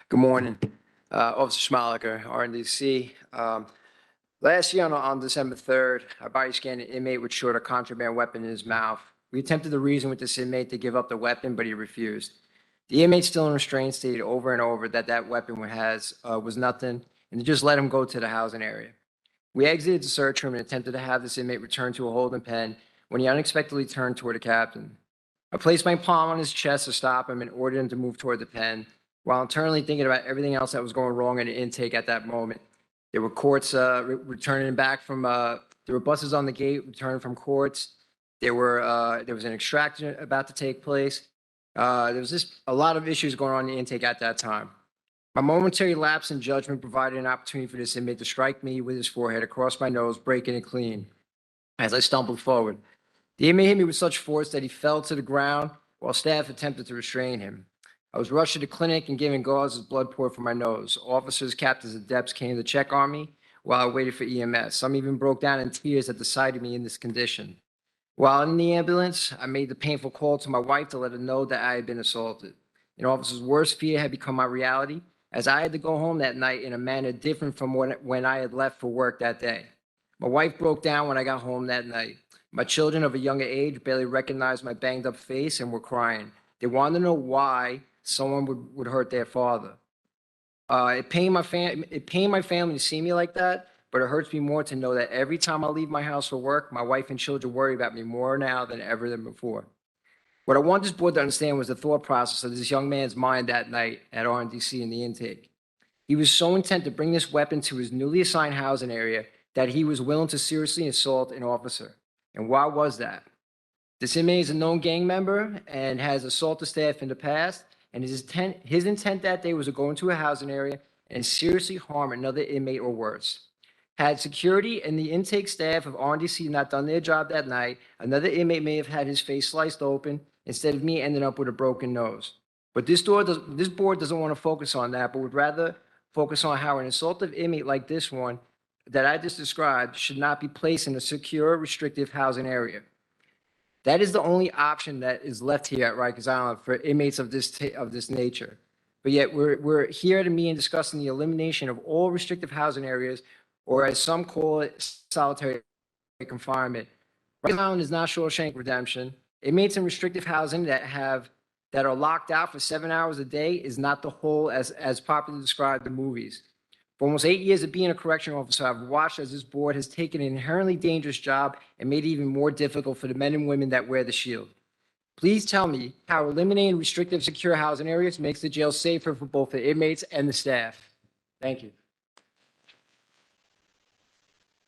Good morning. Officer Schmalacker, RNDC. Last year on December 3rd, our body scanned an inmate with short a contraband weapon in his mouth. We attempted to reason with this inmate to give up the weapon, but he refused. The inmate, still in restraint, stated over and over that weapon was nothing, and to just let him go to the housing area. We exited the search room and attempted to have this inmate return to a holding pen when he unexpectedly turned toward the captain. I placed my palm on his chest to stop him and ordered him to move toward the pen, while internally thinking about everything else that was going wrong in the intake at that moment. There were courts returning back from, there were buses on the gate returning from courts. There was an extraction about to take place. There was just a lot of issues going on in the intake at that time. My momentary lapse in judgment provided an opportunity for this inmate to strike me with his forehead across my nose, breaking it clean as I stumbled forward. The inmate hit me with such force that he fell to the ground while staff attempted to restrain him. I was rushed to the clinic and given gauze as blood poured from my nose. Officers, captains, and depths came to check on me while I waited for EMS. Some even broke down in tears at the sight of me in this condition. While in the ambulance, I made the painful call to my wife to let her know that I had been assaulted. An officer's worst fear had become my reality, as I had to go home that night in a manner different from when I had left for work that day. My wife broke down when I got home that night. My children of a younger age barely recognized my banged up face and were crying. They wanted to know why someone would hurt their father. It pained my family to see me like that, but it hurts me more to know that every time I leave my house for work, my wife and children worry about me more now than ever before. What I want this board to understand was the thought process of this young man's mind that night at RNDC in the intake. He was so intent to bring this weapon to his newly assigned housing area that he was willing to seriously assault an officer. And why was that? This inmate is a known gang member and has assaulted staff in the past, and his intent that day was to go into a housing area and seriously harm another inmate or worse. Had security and the intake staff of RNDC not done their job that night, another inmate may have had his face sliced open instead of me ending up with a broken nose. But this board doesn't want to focus on that, but would rather focus on how an assaultive inmate like this one that I just described should not be placed in a secure, restrictive housing area. That is the only option that is left here at Rikers Island for inmates of this nature. But yet we're here at a meeting discussing the elimination of all restrictive housing areas, or as some call it, solitary confinement. Rikers Island is not Shawshank Redemption. Inmates in restrictive housing that are locked out for 7 hours a day is not the whole as popularly described in movies. For almost 8 years of being a correctional officer, I've watched as this board has taken an inherently dangerous job and made it even more difficult for the men and women that wear the shield. Please tell me how eliminating restrictive secure housing areas makes the jail safer for both the inmates and the staff. Thank you.